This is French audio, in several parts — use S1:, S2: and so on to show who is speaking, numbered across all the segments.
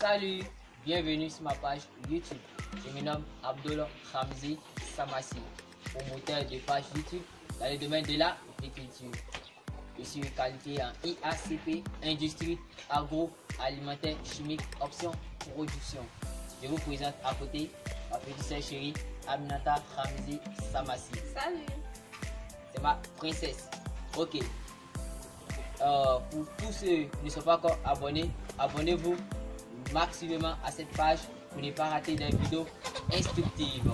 S1: Salut, bienvenue sur ma page YouTube. Je me nomme Abdullah Ramzi Samassi, promoteur de page YouTube dans le domaine de l'agriculture. Je suis qualifié en IACP, Industrie, Agroalimentaire, Chimique, Option, Production. Je vous présente à côté ma petite sœur chérie, Aminata Ramzi Samassi.
S2: Salut.
S1: C'est ma princesse. Ok. Pour tous ceux qui ne sont pas encore abonnés, abonnez-vous maximument à cette page pour ne pas rater des vidéos instructives.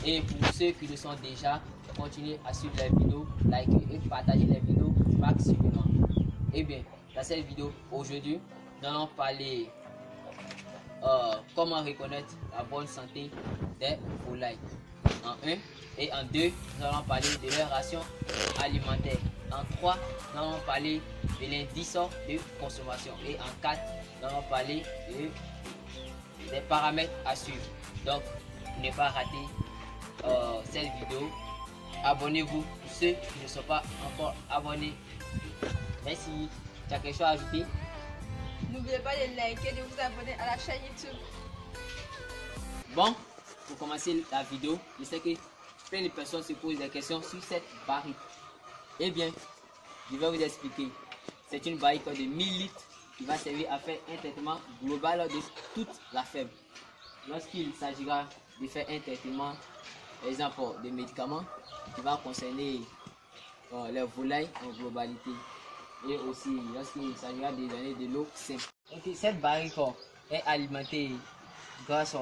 S1: Et pour ceux qui le sont déjà, continuez à suivre les vidéos, liker et partager les vidéos maximum. Et bien, dans cette vidéo aujourd'hui, nous allons parler comment reconnaître la bonne santé des volailles. En 1 et en 2, nous allons parler de leur ration alimentaire. En 3, nous allons parler de l'indice de consommation. Et en 4, nous allons parler des paramètres à suivre. Donc, pour ne pas rater cette vidéo, abonnez-vous pour ceux qui ne sont pas encore abonnés. Merci. Tu as quelque chose à ajouter?
S2: N'oubliez pas de liker et de vous abonner à la chaîne YouTube.
S1: Bon, pour commencer la vidéo, je sais que plein de personnes se posent des questions sur cette barrique. Eh bien, je vais vous expliquer. C'est une barrique de 1000 litres qui va servir à faire un traitement global de toute la ferme. Lorsqu'il s'agira de faire un traitement, par exemple, de médicaments qui va concerner les volailles en globalité. Et aussi, lorsqu'il s'agira de donner de l'eau simple. Donc, cette barrique est alimentée grâce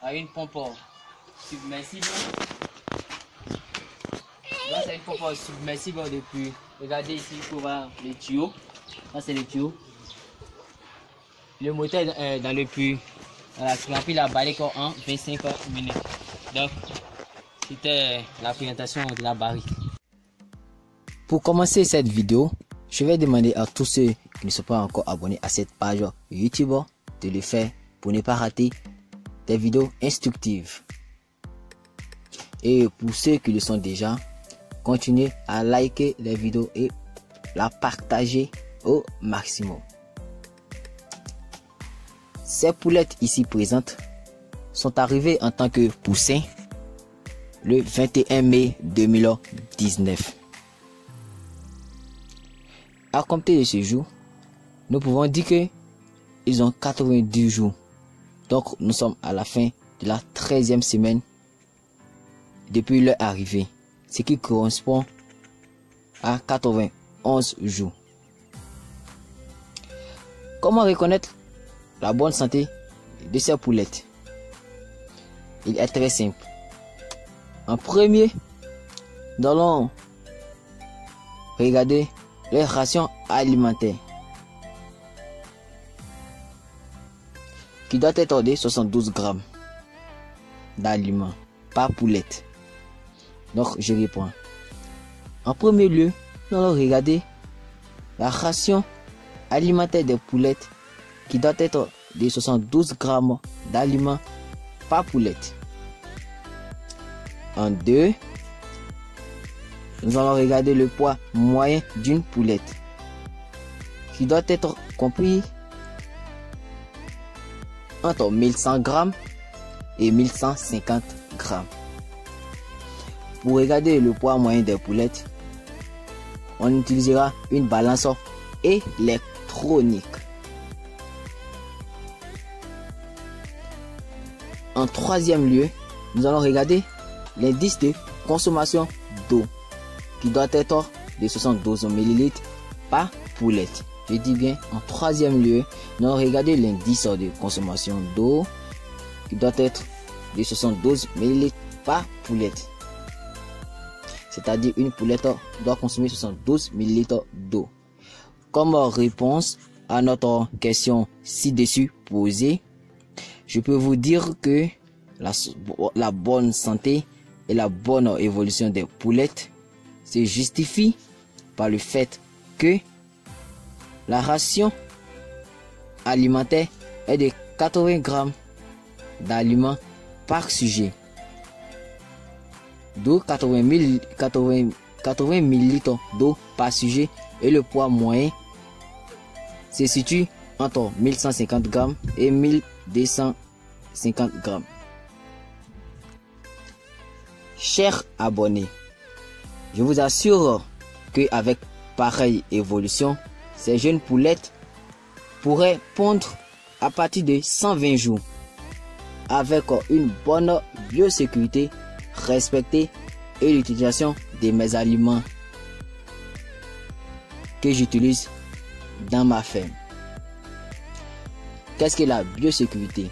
S1: à une pompe submersible. Là, c'est une pompe submersible depuis. Regardez ici pour voir le tuyau. Là, c'est le tuyau. Le moteur est dans le puits. Voilà, qui remplit la barrique en 25 minutes. Donc, c'était la présentation de la barrique.
S3: Pour commencer cette vidéo, je vais demander à tous ceux qui ne sont pas encore abonnés à cette page YouTube de le faire pour ne pas rater des vidéos instructives. Et pour ceux qui le sont déjà, continuez à liker les vidéos et la partager au maximum. Ces poulettes ici présentes sont arrivées en tant que poussins le 21 mai 2019. À compter de ce jour, nous pouvons dire que ils ont 90 jours. Donc nous sommes à la fin de la 13e semaine depuis leur arrivée, ce qui correspond à 91 jours. Comment reconnaître la bonne santé de ces poulettes? Il est très simple. En premier, nous allons regarder les rations alimentaires qui doit être de 72 grammes d'aliments par poulette. Donc je réponds. En premier lieu, nous allons regarder la ration alimentaire des poulettes qui doit être de 72 grammes d'aliments par poulette. En deux, nous allons regarder le poids moyen d'une poulette qui doit être compris entre 1100 grammes et 1150 grammes. Pour regarder le poids moyen des poulettes, on utilisera une balance électronique. En troisième lieu, nous allons regarder l'indice de consommation d'eau qui doit être de 72 ml par poulette. Je dis bien, en troisième lieu, nous allons regarder l'indice de consommation d'eau qui doit être de 72 ml par poulette. C'est-à-dire une poulette doit consommer 72 ml d'eau. Comme réponse à notre question ci-dessus posée, je peux vous dire que la bonne santé et la bonne évolution des poulettes se justifie par le fait que la ration alimentaire est de 80 grammes d'aliments par sujet, d'eau 80 ml d'eau par sujet, et le poids moyen se situe entre 1150 grammes et 1250 grammes. Chers abonnés, je vous assure qu'avec pareille évolution, ces jeunes poulettes pourraient pondre à partir de 120 jours avec une bonne biosécurité respectée et l'utilisation de mes aliments que j'utilise dans ma ferme. Qu'est-ce que la biosécurité?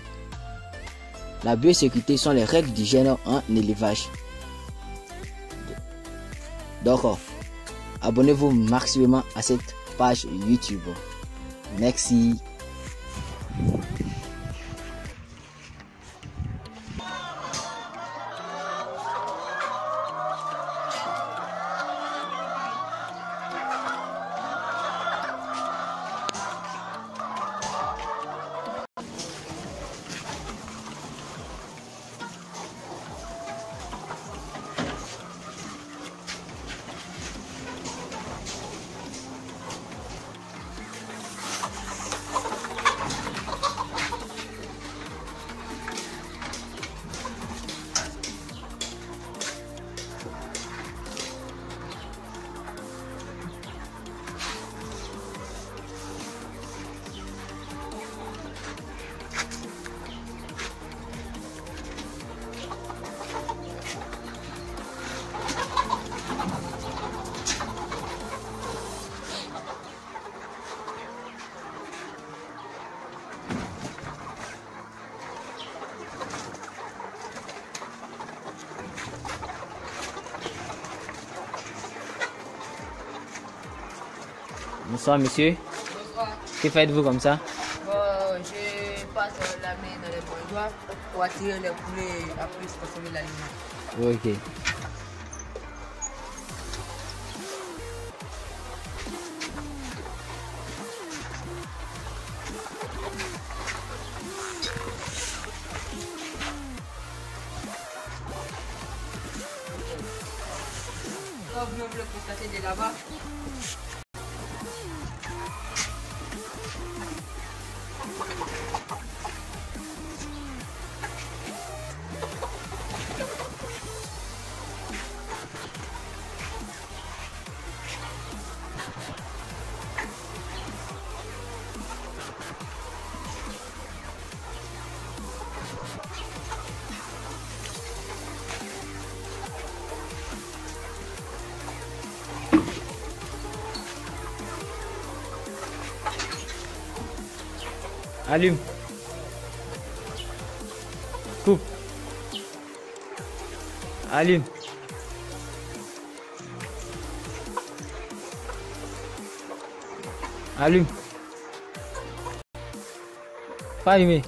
S3: La biosécurité sont les règles d'hygiène en élevage. Donc, abonnez-vous maximum à cette page YouTube. Merci. Bonsoir monsieur.
S2: Bonsoir.
S3: Que faites-vous comme ça?
S2: Je passe la main dans les mangeoires pour attirer les poulets après consommer l'aliment.
S3: Ok.
S2: Comme vous le constatez de là-bas,
S3: Allume. Coupe. Allume. Allume. Pas allumé.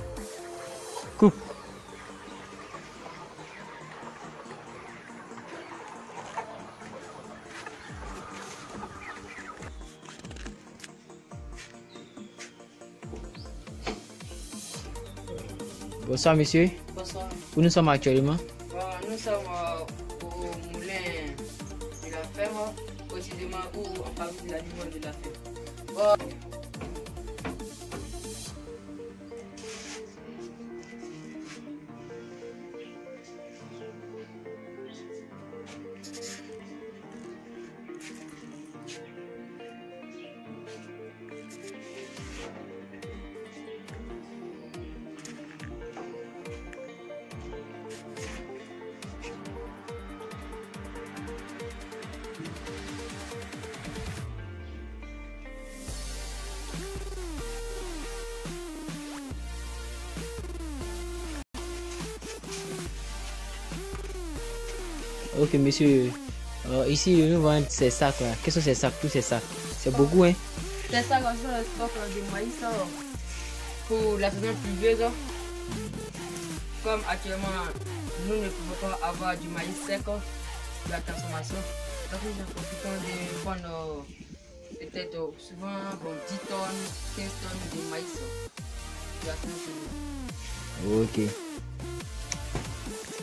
S3: Coupe. Bonsoir monsieur.
S2: bonsoir.
S3: Où nous sommes actuellement?
S2: Nous sommes au moulin de la ferme, précisément où on parle de l'animal de la ferme.
S3: Ok monsieur, ici nous vendons ces sacs là. Qu'est-ce que c'est ces sacs? Tous ces sacs. C'est beaucoup hein?
S2: C'est ça comme ça, le stock de maïs pour la saison pluvieuse. Comme actuellement, nous ne pouvons pas avoir du maïs sec de la transformation. Donc nous profitons de prendre peut-être souvent 10 tonnes, 15 tonnes de maïs de la saison pluvieuse.
S3: Ok.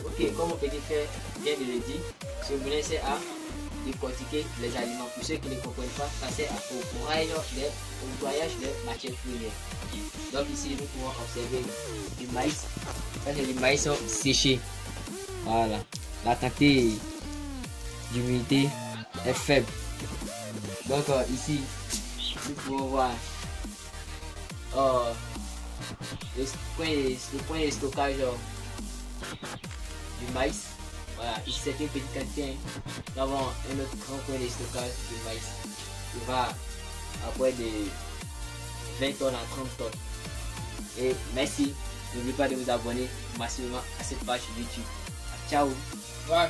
S1: Ok, comme mon petit frère vient de le dire, si vous voulez, c'est à décortiquer les aliments. Pour ceux qui ne comprennent pas, ça sert au broyage des matières premières. Donc ici, nous pouvons observer du maïs. Ça, c'est du maïs séché. Voilà. La quantité d'humidité est faible. Donc ici, nous pouvons voir le point de stockage du maïs. Voilà, ici c'est une petite quantité. Nous avons un autre grand point de stockage du maïs qui va après de 20 tonnes à 30 tonnes. Et merci, n'oubliez pas de vous abonner massivement à cette page YouTube. Ciao.
S2: Ouais.